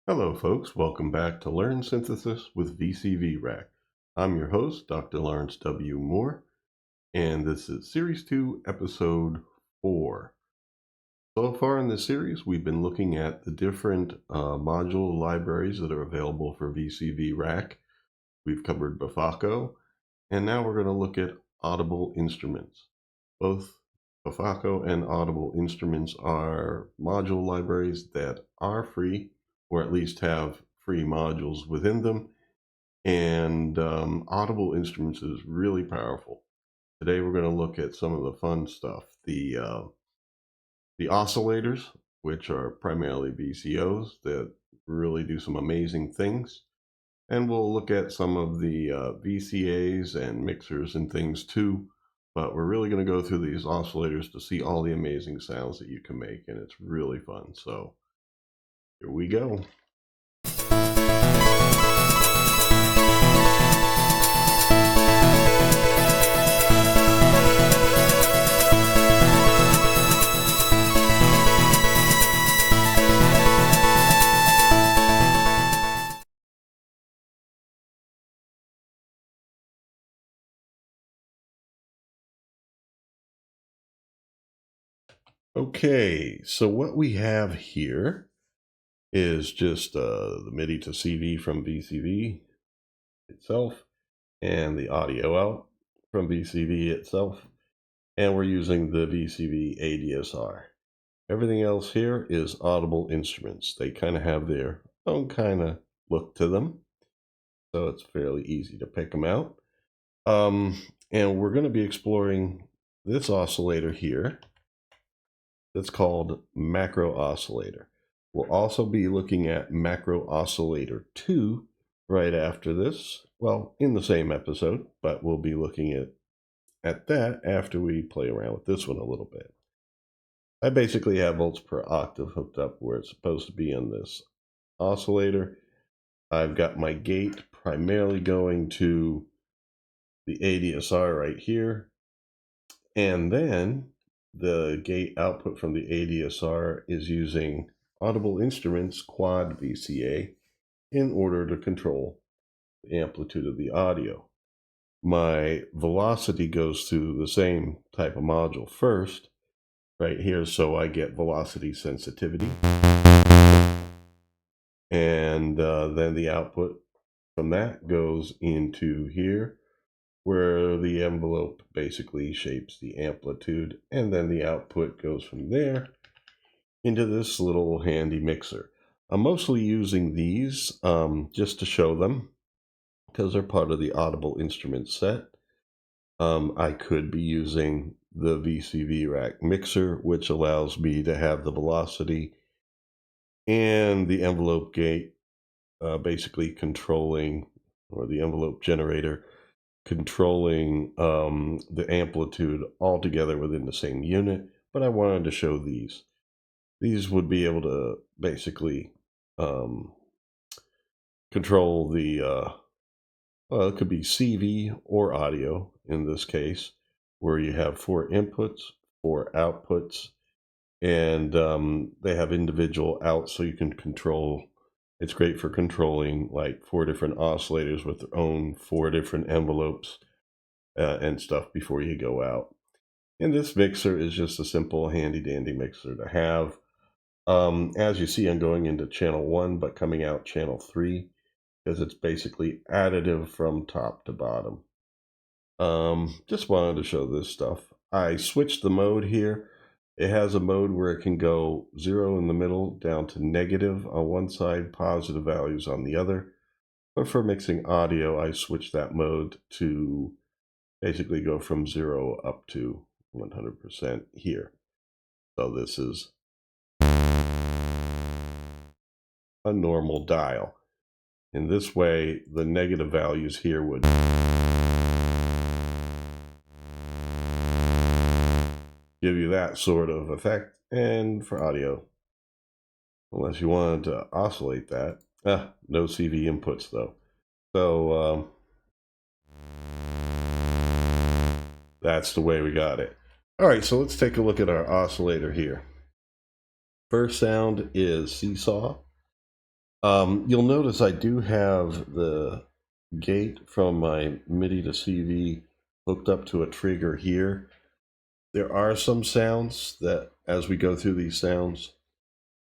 Hello, folks. Welcome back to Learn Synthesis with VCV Rack. I'm your host, Dr. Lawrence W. Moore, and this is Series 2, Episode 4. So far in this series, we've been looking at the different module libraries that are available for VCV Rack. We've covered Bafaco, and now we're going to look at Audible instruments. Both Bafaco and Audible instruments are module libraries that are free, or at least have free modules within them. And Audible instruments is really powerful. Today we're going to look at some of the fun stuff. The oscillators, which are primarily VCOs that really do some amazing things. And we'll look at some of the VCAs and mixers and things too. But we're really going to go through these oscillators to see all the amazing sounds that you can make. And it's really fun. So here we go. Okay, so what we have here is just the MIDI to CV from VCV itself and the audio out from VCV itself, and we're using the VCV ADSR. Everything else here is Audible instruments. They kind of have their own kind of look to them, so it's fairly easy to pick them out. And we're going to be exploring this oscillator here. That's called macro oscillator. We'll also be looking at macro oscillator 2 right after this. Well, in the same episode, but we'll be looking at that after we play around with this one a little bit. I basically have volts per octave hooked up where it's supposed to be in this oscillator. I've got my gate primarily going to the ADSR right here, and then the gate output from the ADSR is using Audible Instruments Quad VCA in order to control the amplitude of the audio. My velocity goes to the same type of module first, right here, so I get velocity sensitivity. And then the output from that goes into here, where the envelope basically shapes the amplitude, and then the output goes from there into this little handy mixer. I'm mostly using these just to show them because they're part of the Audible instrument set. I could be using the VCV rack mixer, which allows me to have the velocity and the envelope gate basically controlling, or the envelope generator controlling the amplitude all together within the same unit, but I wanted to show these. These would be able to basically control the, well, it could be CV or audio in this case, where you have 4 inputs, 4 outputs, and they have individual outs so you can control. It's great for controlling like 4 different oscillators with their own 4 different envelopes and stuff before you go out. And this mixer is just a simple handy dandy mixer to have. As you see, I'm going into channel 1 but coming out channel 3 because it's basically additive from top to bottom. Just wanted to show this stuff. I switched the mode here. It has a mode where it can go 0 in the middle down to negative on one side, positive values on the other. But for mixing audio, I switched that mode to basically go from 0 up to 100% here. So this is a normal dial. In this way, the negative values here would give you that sort of effect. And for audio, unless you wanted to oscillate that, no CV inputs though. So that's the way we got it. All right, so let's take a look at our oscillator here. First sound is seesaw. You'll notice I do have the gate from my MIDI to CV hooked up to a trigger here. There are some sounds that, as we go through these sounds,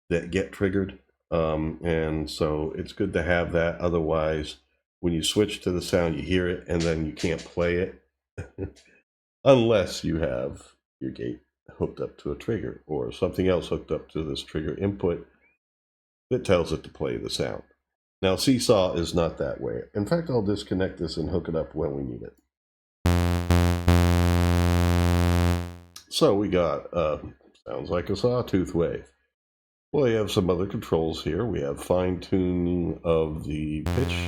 that get triggered. And so it's good to have that. Otherwise, when you switch to the sound, you hear it and then you can't play it unless you have your gate hooked up to a trigger or something else hooked up to this trigger input that tells it to play the sound. Now, Seesaw is not that way. In fact, I'll disconnect this and hook it up when we need it. So we got, sounds like a sawtooth wave. Well, we have some other controls here. We have fine tuning of the pitch.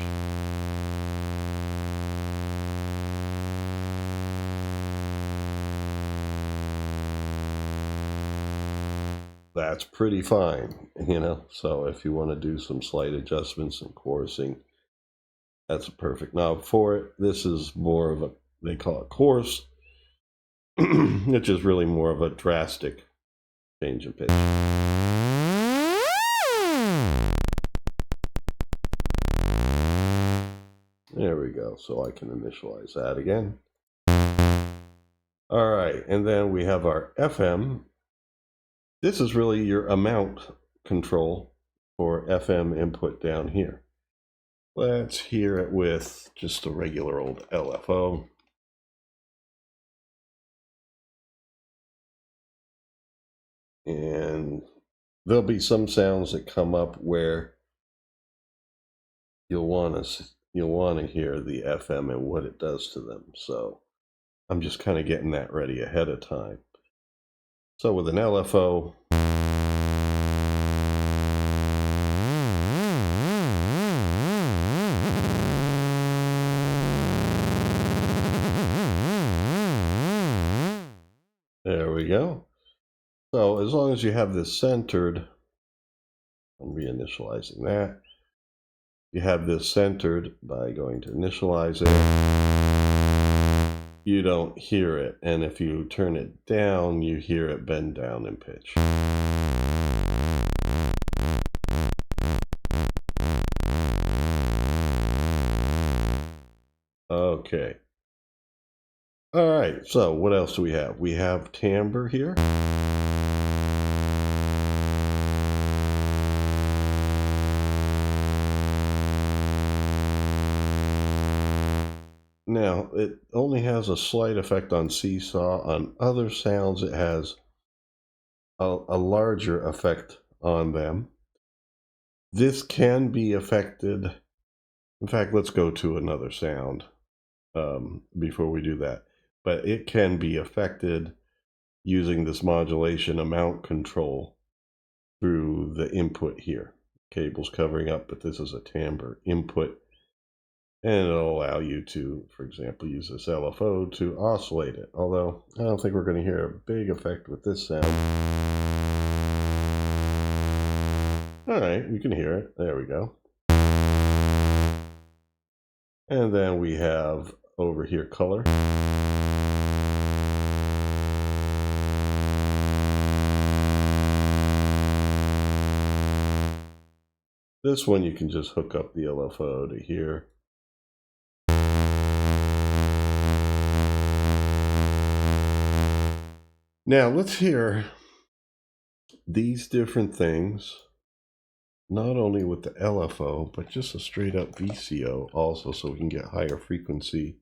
That's pretty fine, you know. So if you want to do some slight adjustments and chorusing, that's a perfect knob for it. This is more of a, they call it coarse, which is really more of a drastic change in pitch. There we go. So I can initialize that again. All right, and then we have our FM. This is really your amount control for FM input down here. Let's hear it with just a regular old LFO. And there'll be some sounds that come up where you'll want to hear the FM and what it does to them. So I'm just kind of getting that ready ahead of time. So with an LFO, there we go. So as long as you have this centered, I'm reinitializing that. You have this centered by going to initialize it. You don't hear it, and if you turn it down, you hear it bend down in pitch. Okay. All right, so what else do we have? We have timbre here. Now, it only has a slight effect on Seesaw. On other sounds, it has a larger effect on them. This can be affected. In fact, let's go to another sound before we do that. But it can be affected using this modulation amount control through the input here. Cable's covering up, but this is a timbre input. And it'll allow you to, for example, use this LFO to oscillate it. Although, I don't think we're going to hear a big effect with this sound. All right, you can hear it. There we go. And then we have over here color. This one you can just hook up the LFO to here. Now let's hear these different things, not only with the LFO, but just a straight up VCO also, so we can get higher frequency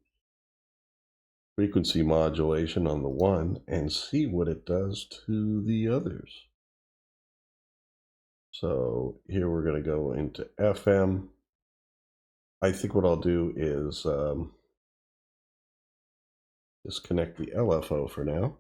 modulation on the one and see what it does to the others. So here we're going to go into FM. I think what I'll do is disconnect the LFO for now.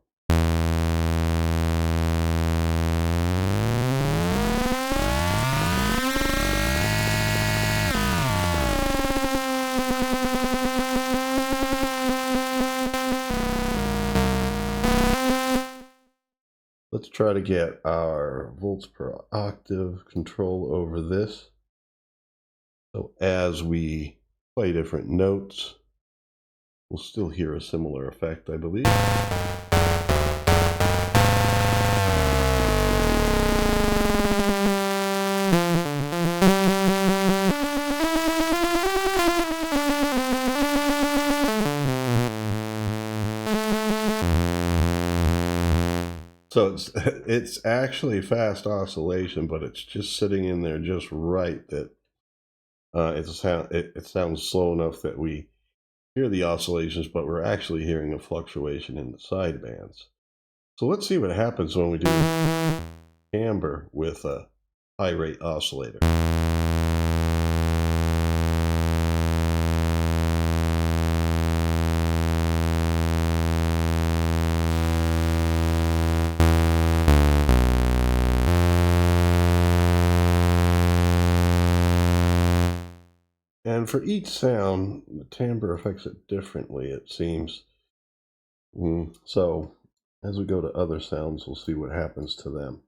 Let's try to get our volts per octave control over this. So as we play different notes, we'll still hear a similar effect, I believe. So it's actually fast oscillation, but it's just sitting in there just right that it sounds slow enough that we hear the oscillations, but we're actually hearing a fluctuation in the sidebands. So let's see what happens when we do timbre with a high rate oscillator. And for each sound, the timbre affects it differently, it seems. So as we go to other sounds, we'll see what happens to them.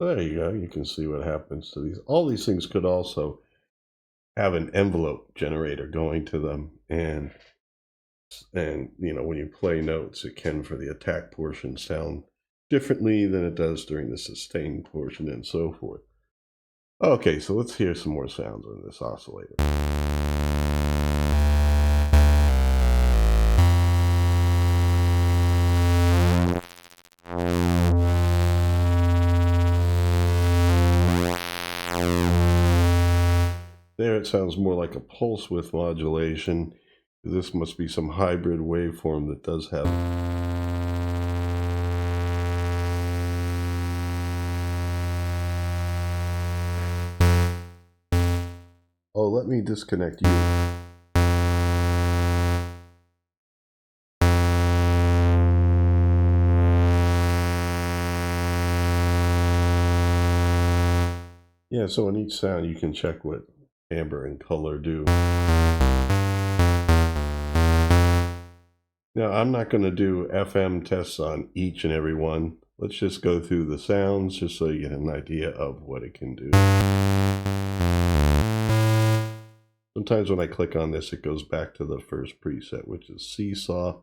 There you go. You can see what happens to these. All these things could also have an envelope generator going to them, and you know, when you play notes, it can, for the attack portion, sound differently than it does during the sustain portion, and so forth. Okay, so let's hear some more sounds on this oscillator. There it sounds more like a pulse width modulation. This must be some hybrid waveform that does have. Oh, let me disconnect you. Yeah, so in each sound you can check what timbre and color do. Now, I'm not going to do FM tests on each and every one. Let's just go through the sounds just so you get an idea of what it can do. Sometimes when I click on this, it goes back to the first preset, which is Seesaw.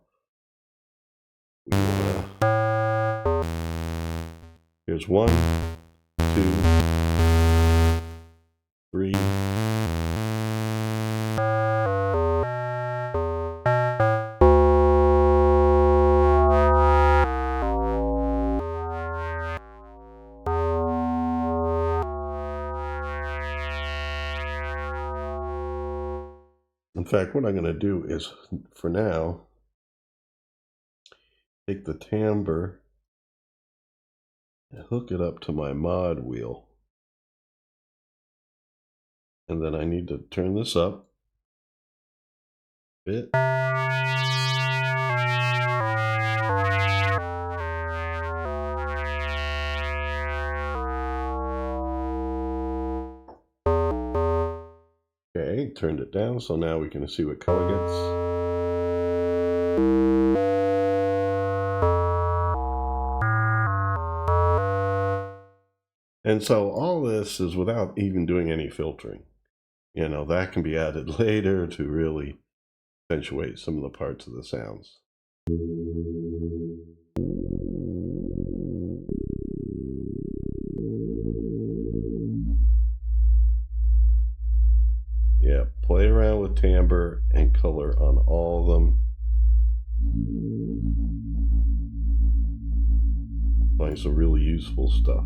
Here's 1, 2, 3. In fact, what I'm going to do is, for now, take the timbre and hook it up to my mod wheel. And then I need to turn this up a bit. Okay, turned it down, so now we can see what color gets. And so all this is without even doing any filtering. You know, that can be added later to really accentuate some of the parts of the sounds. Yeah, play around with timbre and color on all of them. Find some really useful stuff.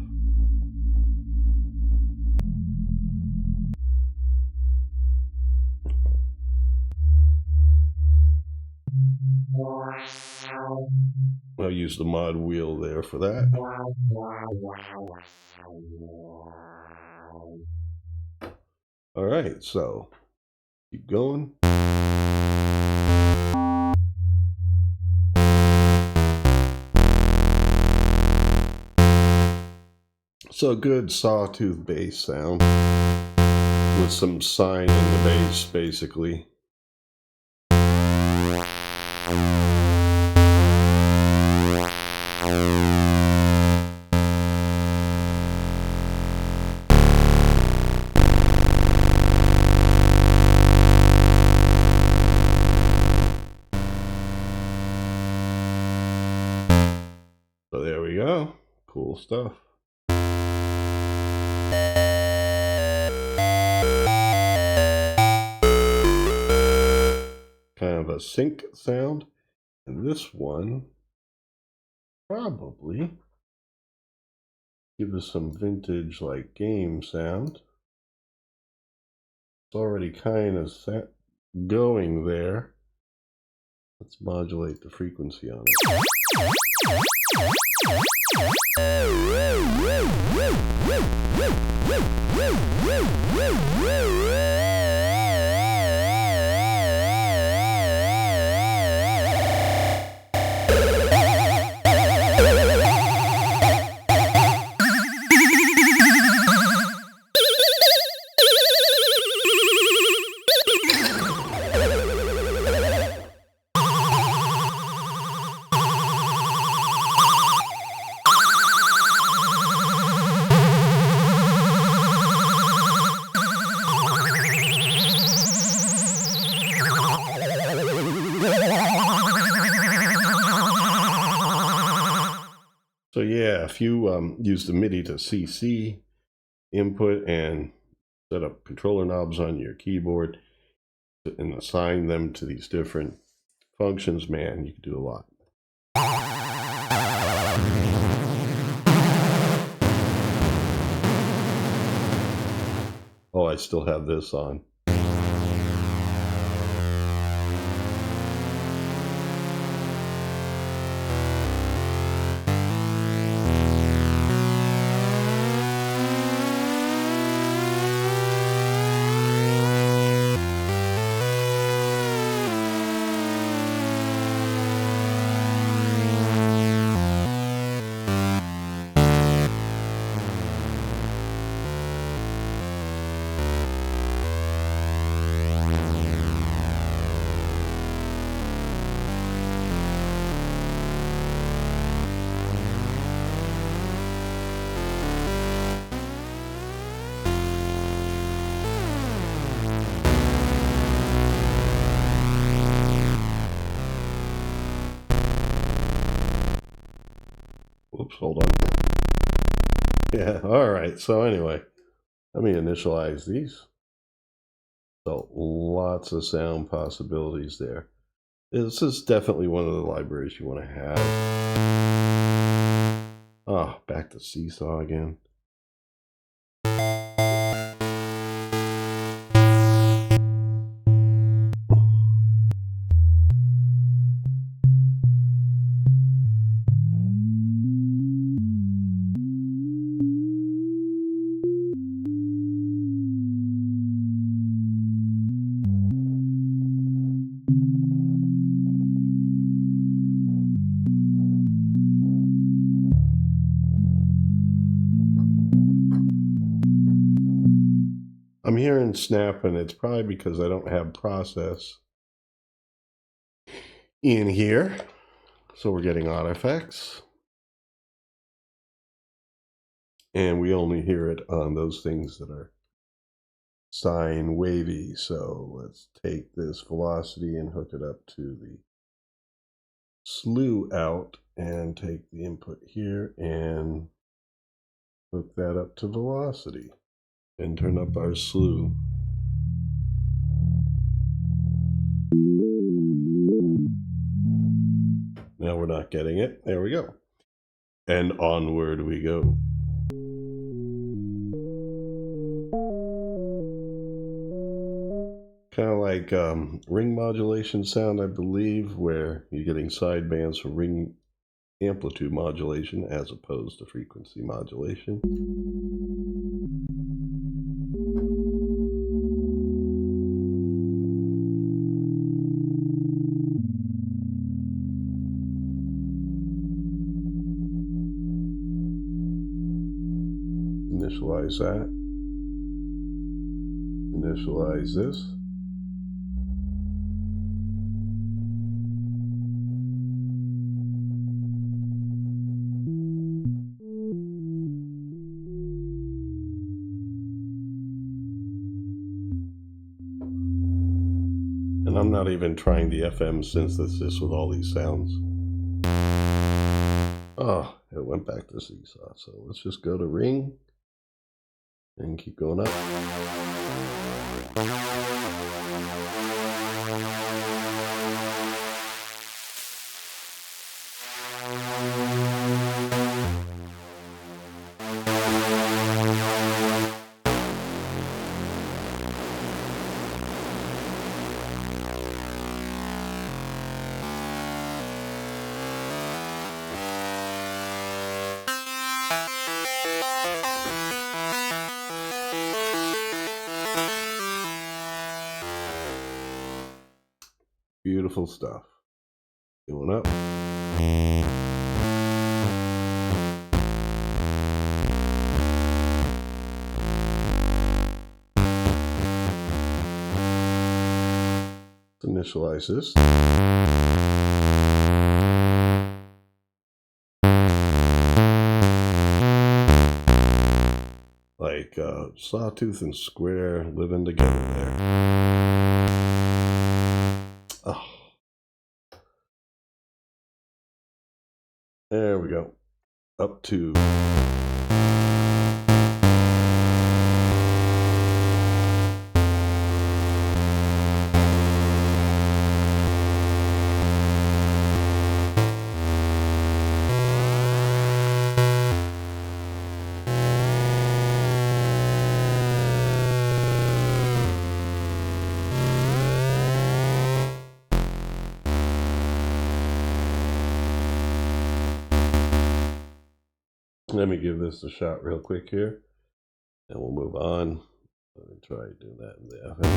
I'll use the mod wheel there for that. All right, so keep going. So a good sawtooth bass sound with some sine in the bass, basically. cool stuff. Kind of a sync sound. And this one probably give us some vintage like game sound. It's already kind of going there. Let's modulate the frequency on it. So yeah, if you use the MIDI to CC input and set up controller knobs on your keyboard and assign them to these different functions, man, you can do a lot. Oh, I still have this on. Whoops, hold on. Yeah, all right. So anyway, let me initialize these. So lots of sound possibilities there. This is definitely one of the libraries you want to have. Oh, back to Seesaw again. I'm hearing snap, and it's probably because I don't have process in here. So we're getting odd effects. And we only hear it on those things that are sine wavy. So let's take this velocity and hook it up to the slew out and take the input here and hook that up to velocity and turn up our slew. Now we're not getting it. There we go. And onward we go. Kind of like ring modulation sound, I believe, where you're getting sidebands for ring amplitude modulation as opposed to frequency modulation. Initialize that. Initialize this. And I'm not even trying the FM synthesis with all these sounds. Oh, it went back to seesaw. So let's just go to ring and keep going up. Beautiful stuff. Going up. Let's initialize this. Like sawtooth and square living together there. Oh. There we go. Up to. Let me give this a shot real quick here, and we'll move on. Let me try doing that in the FM.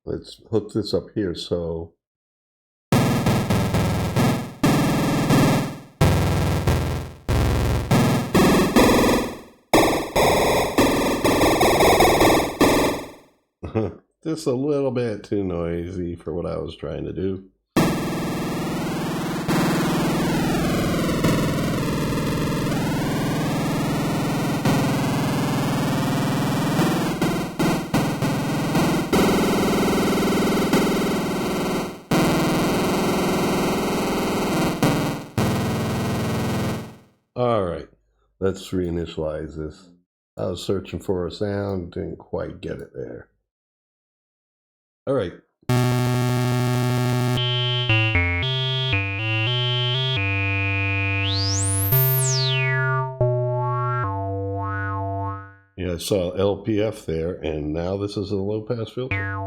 Let's hook this up here so just a little bit too noisy for what I was trying to do. All right, let's reinitialize this. I was searching for a sound, didn't quite get it there. All right. Yeah, I saw LPF there, and now this is a low-pass filter.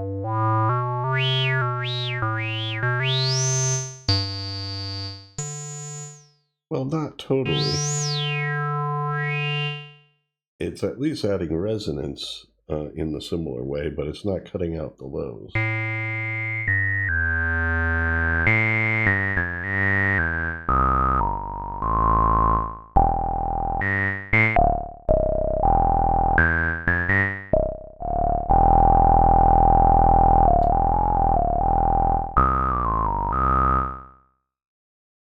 Well, not totally. It's at least adding resonance in the similar way, but it's not cutting out the lows.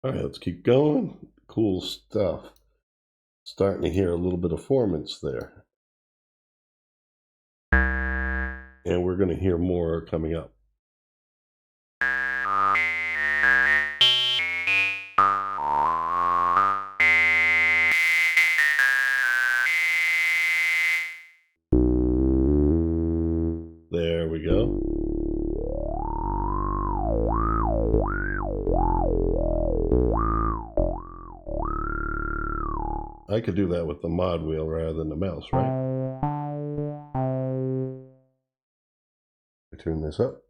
All right, let's keep going. Cool stuff. Starting to hear a little bit of formants there. And we're going to hear more coming up. There we go. I could do that with the mod wheel rather than the mouse, right? I turn this up.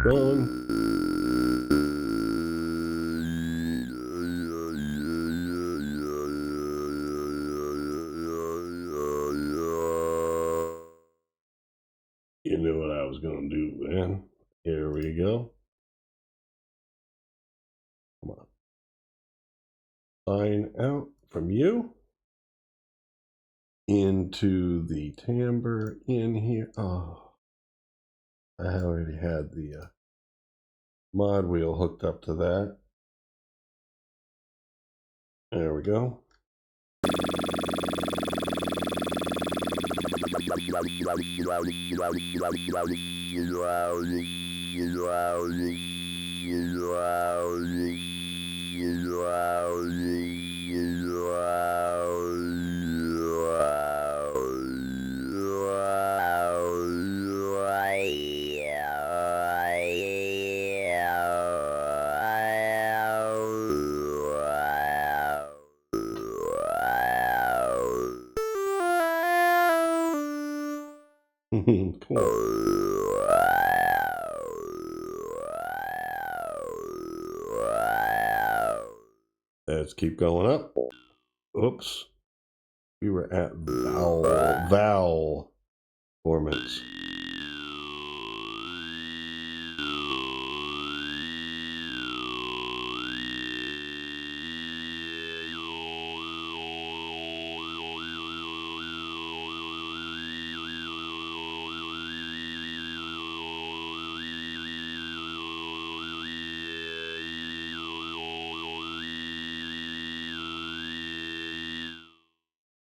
keep going. You knew what I was going to do, man. Here we go. Come on. Sign out from you into the timbre in here. Oh, I already had the mod wheel hooked up to that. There we go. Cool. Let's keep going up. Oops. We were at vowel formants.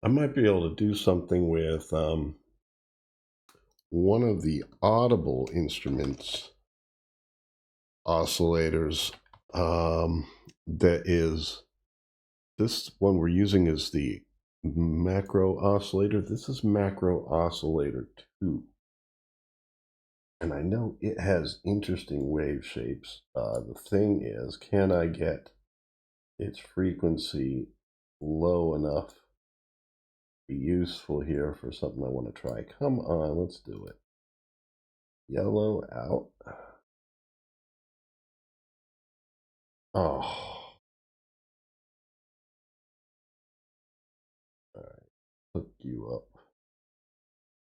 I might be able to do something with one of the Audible instruments, oscillators, that is, this one we're using is the macro oscillator. This is macro oscillator 2. And I know it has interesting wave shapes. The thing is, can I get its frequency low enough to be useful here for something I want to try? Come on, let's do it. Yellow out. Oh. All right, hook you up.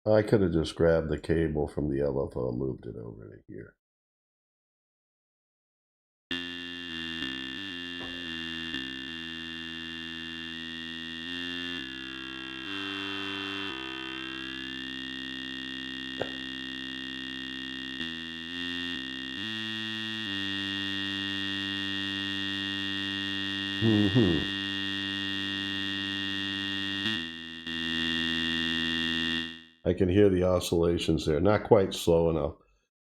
I could have just grabbed the cable from the LFO and moved it over to here. I can hear the oscillations there. Not quite slow enough.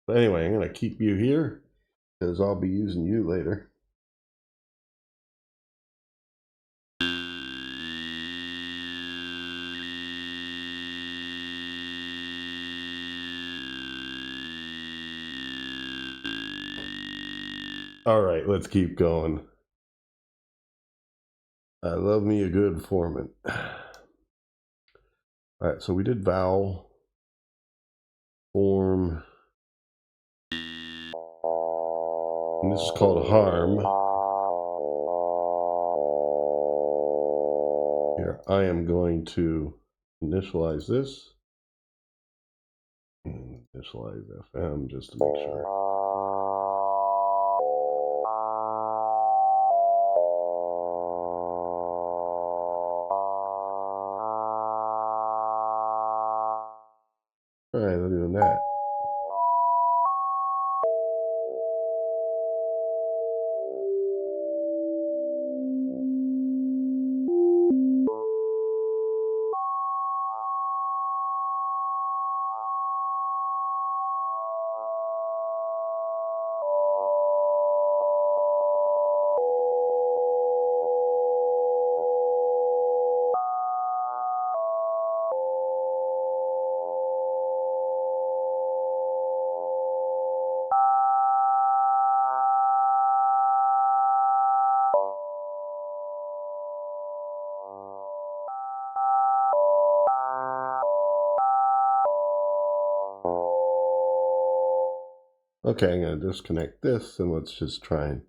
But anyway, I'm going to keep you here because I'll be using you later. All right, let's keep going. I love me a good formant. All right, so we did vowel, form, and this is called a harm. Here, I am going to initialize this. And initialize FM just to make sure. All right, let's do that. Okay, I'm going to disconnect this and let's just try and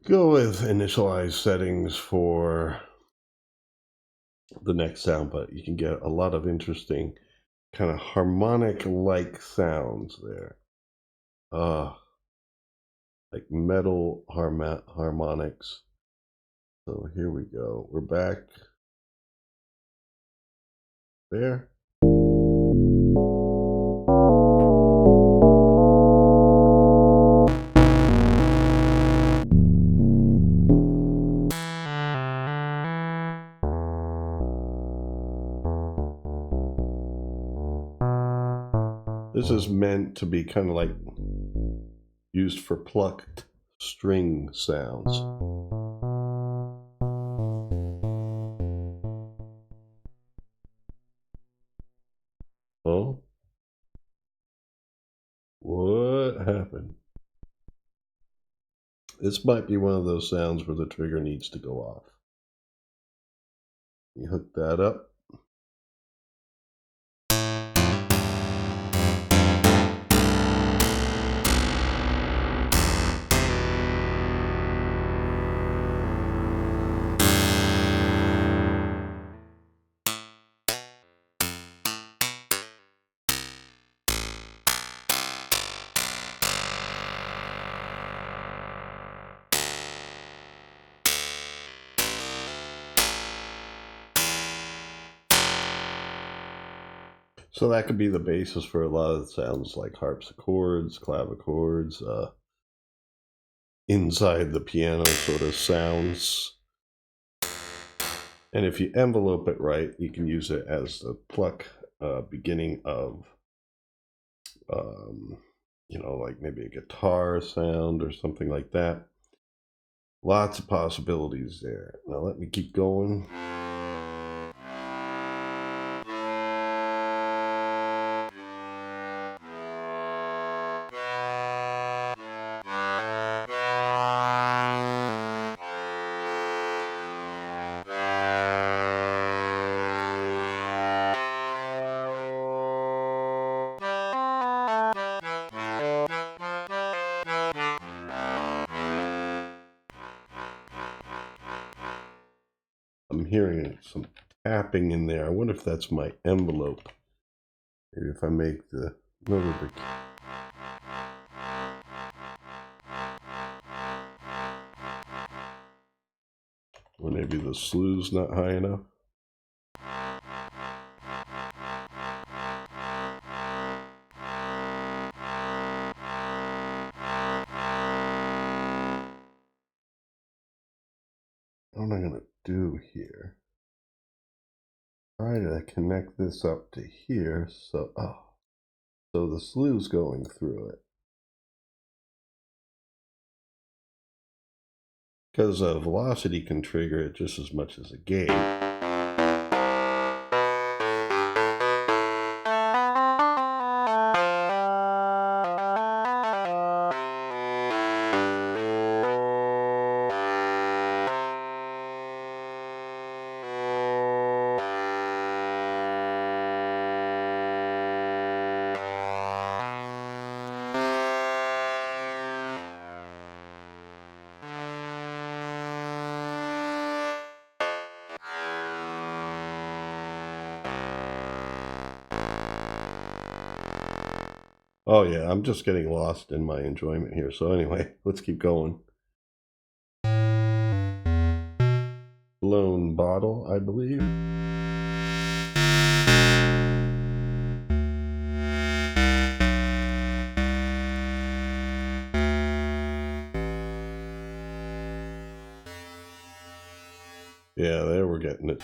go with initialize settings for the next sound, but you can get a lot of interesting kind of harmonic-like sounds there. Like metal harmonics. So here we go. We're back there. This is meant to be kind of like used for plucked string sounds. Oh, what happened? This might be one of those sounds where the trigger needs to go off. You hook that up. So that could be the basis for a lot of sounds like harpsichords, clavichords, inside the piano sort of sounds. And if you envelope it right, you can use it as the pluck beginning of, you know, like maybe a guitar sound or something like that. Lots of possibilities there. Now let me keep going. I'm hearing some tapping in there. I wonder if that's my envelope. Maybe if I make the another or maybe the slew's not high enough. What am I going to do here? Try to connect this up to here. So, so the slew's going through it. Because a velocity can trigger it just as much as a gate. Oh yeah, I'm just getting lost in my enjoyment here. So anyway, let's keep going. Blown bottle, I believe. Yeah, there we're getting it.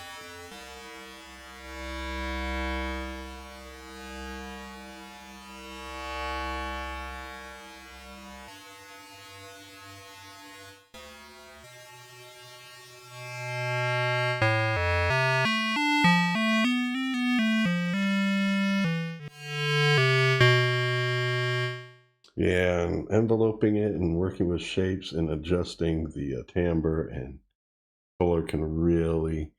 Yeah, and enveloping it and working with shapes and adjusting the timbre and color can really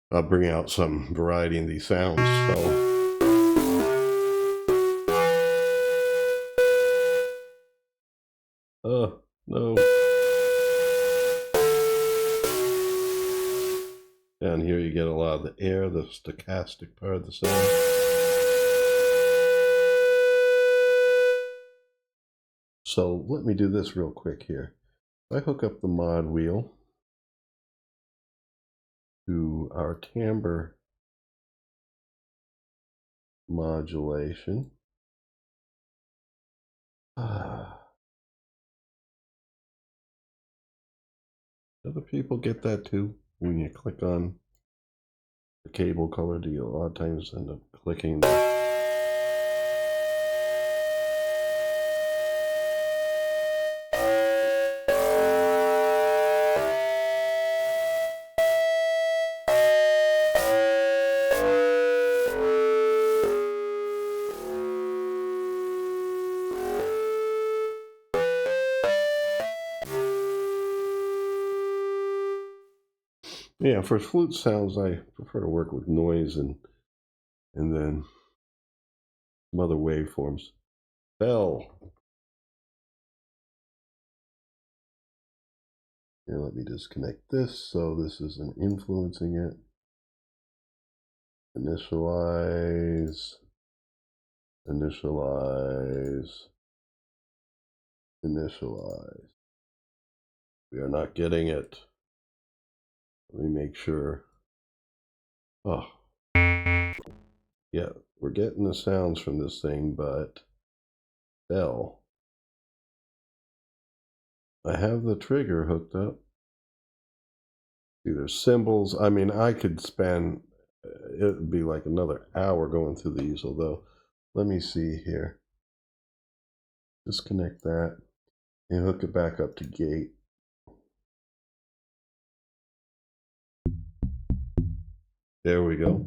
bring out some variety in these sounds. So No. Down here you get a lot of the air, the stochastic part of the sound. So let me do this real quick here. I hook up the mod wheel to our timbre modulation. Other people get that too. When you click on the cable color, you a lot of times end up clicking the yeah, for flute sounds, I prefer to work with noise and then some other waveforms. Bell. And let me disconnect this so this isn't influencing it. Initialize. We are not getting it. Let me make sure. Oh. Yeah, we're getting the sounds from this thing, but bell. I have the trigger hooked up. See, there's symbols. I mean, I could spend, it would be like another hour going through these, although, let me see here. Disconnect that and hook it back up to gate. There we go.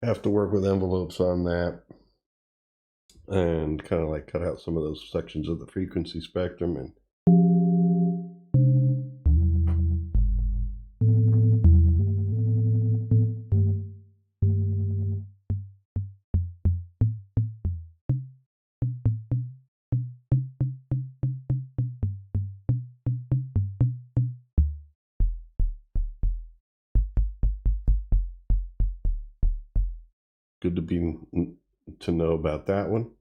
Have to work with envelopes on that and kind of like cut out some of those sections of the frequency spectrum and good to know about that one.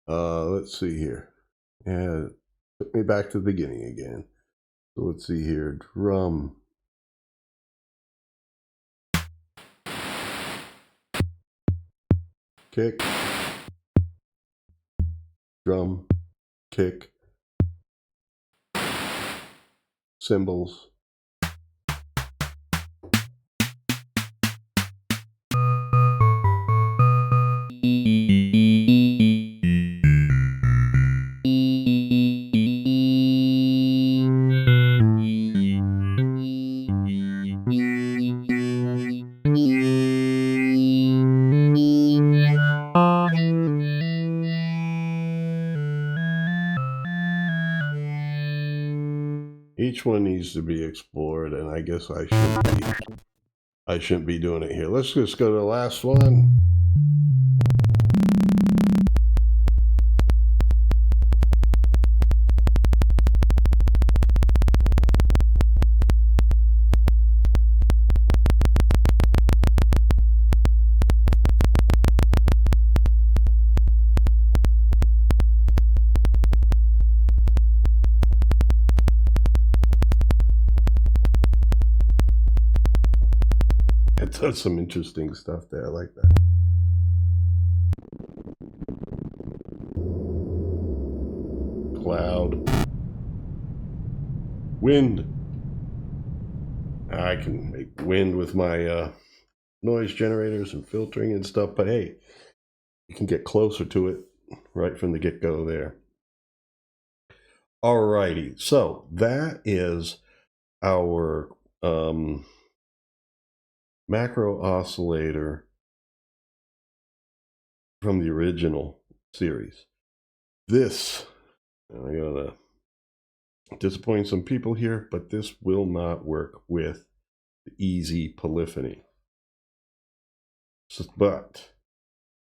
Let's see here. Yeah, took me back to the beginning again. So let's see here. Drum. Kick. Drum. Kick. Cymbals. Each one needs to be explored, and I guess I shouldn't be doing it here. Let's just go to the last one. It does some interesting stuff there. I like that. Cloud. Wind. I can make wind with my noise generators and filtering and stuff, but hey, you can get closer to it right from the get-go there. Alrighty, so that is our macro oscillator from the original series. This, I'm gonna disappoint some people here, but this will not work with the easy polyphony. But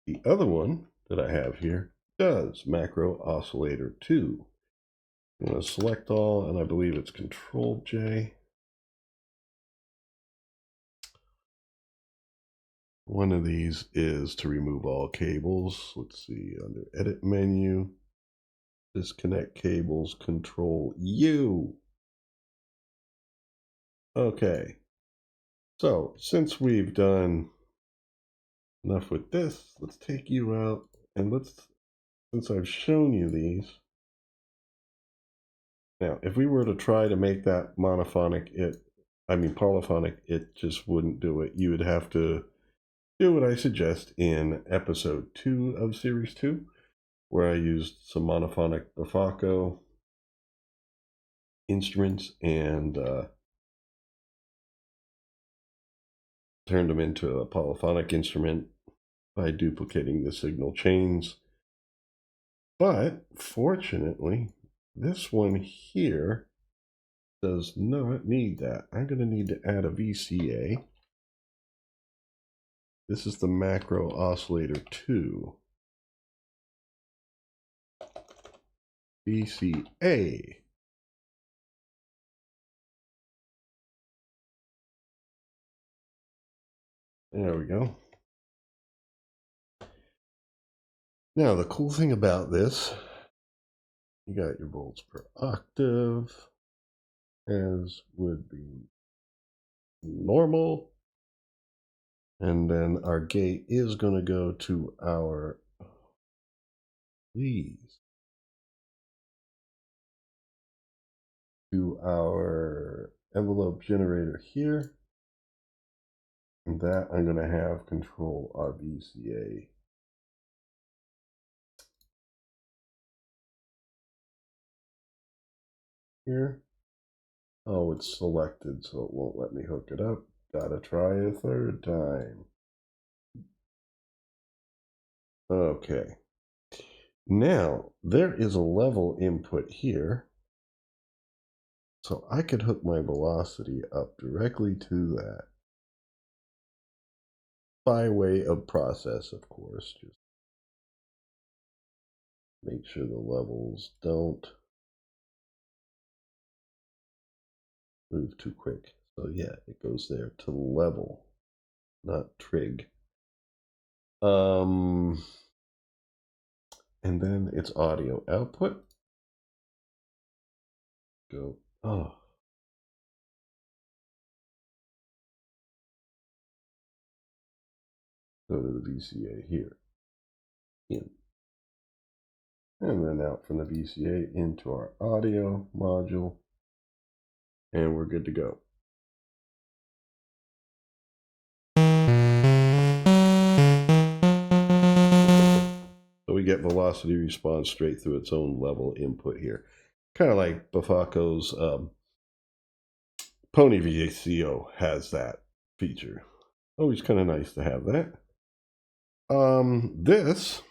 the other one that I have here does, macro oscillator 2. I'm going to select all, and I believe it's Control J. One of these is to remove all cables. Let's see, under Edit menu, disconnect cables, Control U. Okay, so since we've done enough with this, let's take you out, and since I've shown you these, now if we were to try to make that polyphonic, it just wouldn't do it. You would have to do what I suggest in episode 2 of series 2, where I used some monophonic Bufaco instruments and turned them into a polyphonic instrument by duplicating the signal chains. But fortunately, this one here does not need that. I'm going to need to add a VCA. This is the macro oscillator 2. VCA. There we go. Now, the cool thing about this, you got your volts per octave, as would be normal. And then our gate is going to go to our, to our envelope generator here. And that I'm going to have control our VCA. Here. Oh, it's selected, so it won't let me hook it up. Gotta try a third time. Okay. Now, there is a level input here. So I could hook my velocity up directly to that. By way of process, of course. Just make sure the levels don't move too quick. So yeah, it goes there to level, not trig. And then it's audio output. Go, Go to the VCA here. In. And then out from the VCA into our audio module. And we're good to go. So we get velocity response straight through its own level input here. Kind of like Bufaco's Pony VCO has that feature. Always kind of nice to have that. This,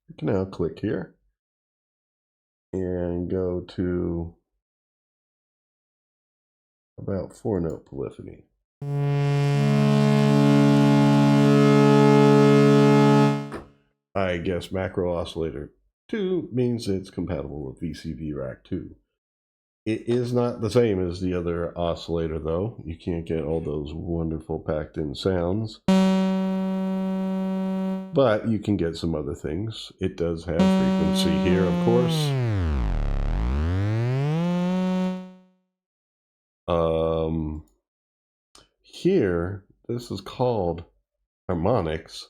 you can now click here and go to about 4-note polyphony. I guess macro oscillator 2 means it's compatible with VCV Rack 2. It is not the same as the other oscillator, though. You can't get all those wonderful packed-in sounds. But you can get some other things. It does have frequency here, of course. Here, this is called harmonics.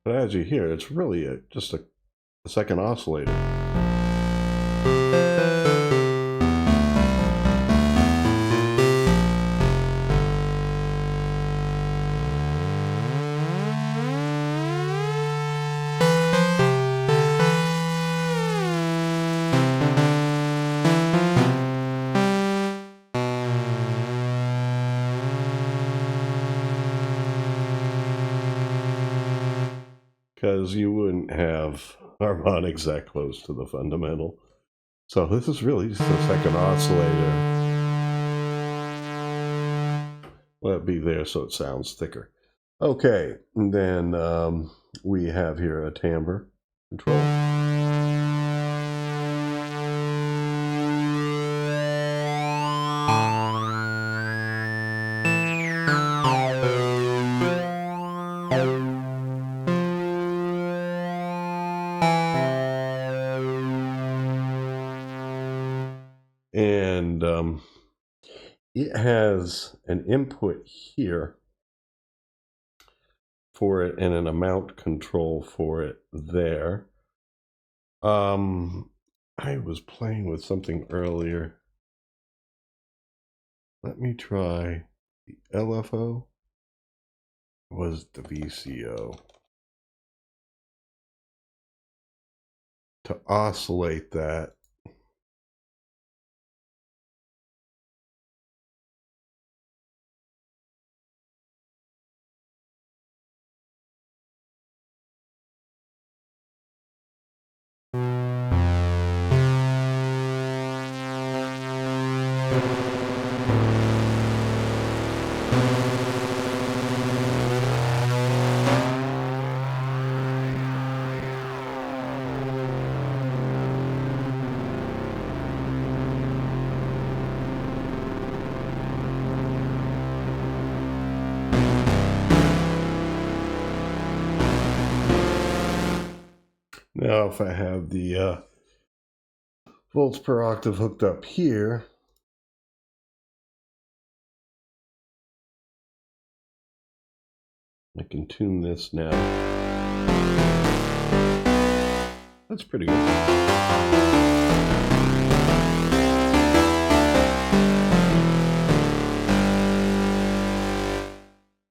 But as you hear, it's really just a second oscillator. because you wouldn't have harmonics that close to the fundamental. So this is really just a second oscillator. Let it be there so it sounds thicker. Okay, and then we have here a timbre control. And it has an input here for it and an amount control for it there. I was playing with something earlier. Let me try the LFO. Was the VCO to oscillate that. Now, if I have the volts per octave hooked up here, I can tune this now. That's pretty good.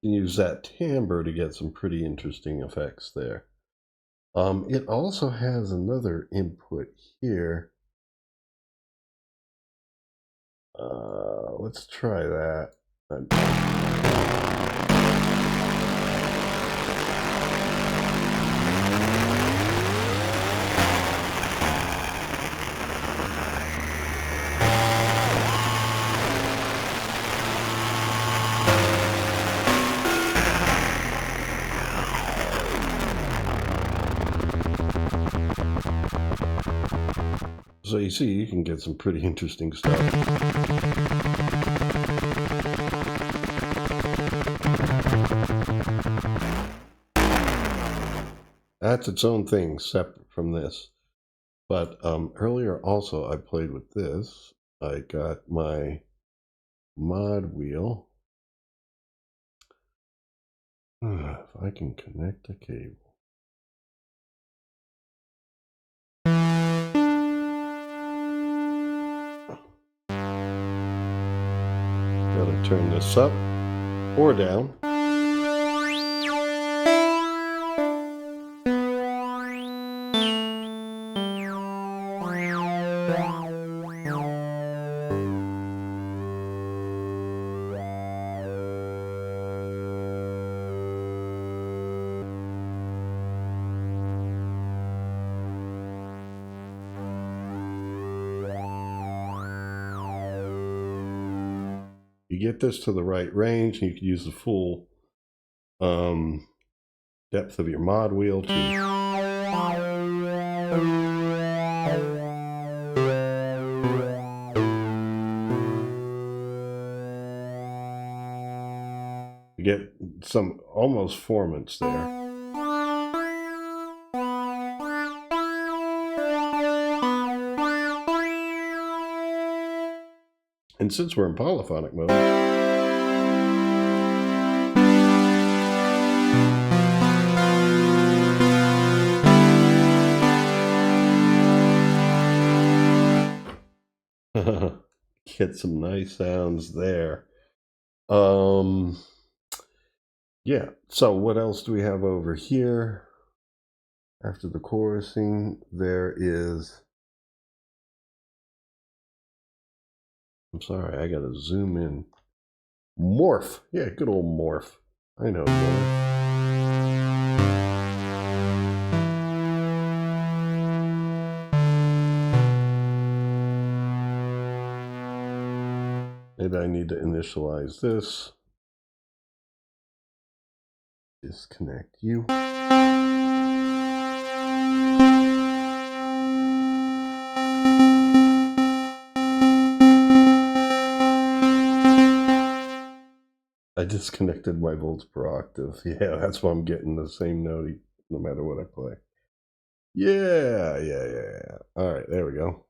You can use that timbre to get some pretty interesting effects there. It also has another input here. Let's try that. So you see, you can get some pretty interesting stuff. That's its own thing, separate from this. But earlier also I played with this. I got my mod wheel. If I can connect a cable. Gotta turn this up or down. You get this to the right range, and you can use the full depth of your mod wheel to get some almost formants there. And since we're in polyphonic mode, get some nice sounds there. Yeah, so what else do we have over here? After the chorusing, there is... I'm sorry, I gotta zoom in. Morph. Yeah, good old morph. I know morph. Maybe I need to initialize this. Disconnect you. I disconnected my volts per octave. Yeah, that's why I'm getting the same note no matter what I play. Yeah. All right, there we go.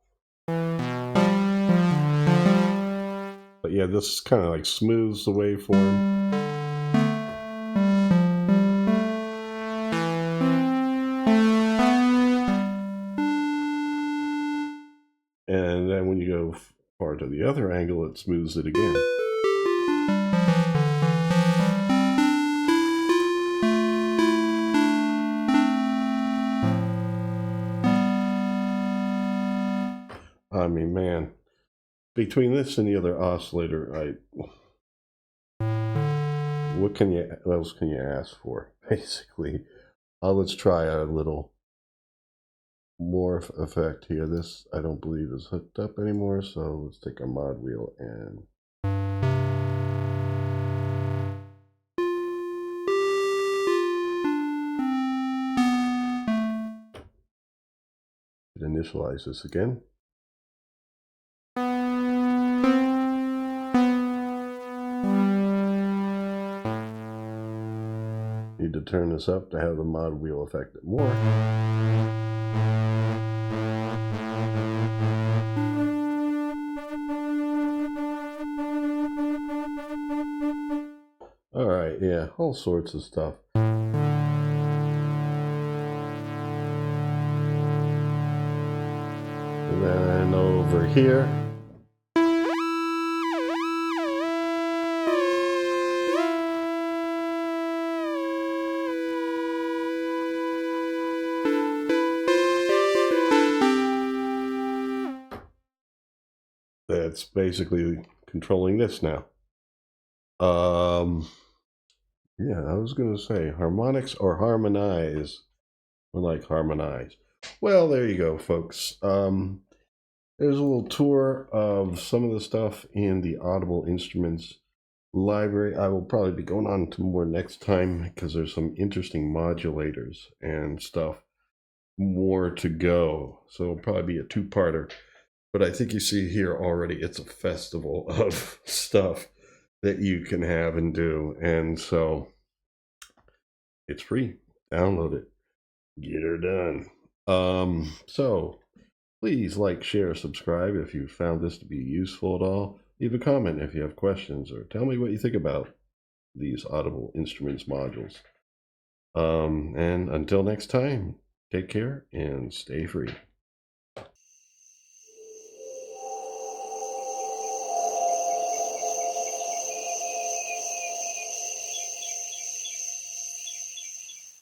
But yeah, this kind of like smooths the waveform. And then when you go far to the other angle, it smooths it again. I mean, man, between this and the other oscillator, what else can you ask for? Basically, let's try a little morph effect here. This I don't believe is hooked up anymore, so let's take our mod wheel and initialize this again. Need to turn this up to have the mod wheel affect it more. All right, yeah, all sorts of stuff. And then over here, that's basically controlling this now. Yeah, I was going to say harmonics or harmonize, or like harmonize. Well, there you go, folks. There's a little tour of some of the stuff in the Audible Instruments library. I will probably be going on to more next time because there's some interesting modulators and stuff more to go. So it'll probably be a two-parter. But I think you see here already, it's a festival of stuff that you can have and do. And so it's free. Download it. Get her done. So please like, share, subscribe if you found this to be useful at all. Leave a comment if you have questions, or tell me what you think about these Audible Instruments modules. And until next time, take care and stay free.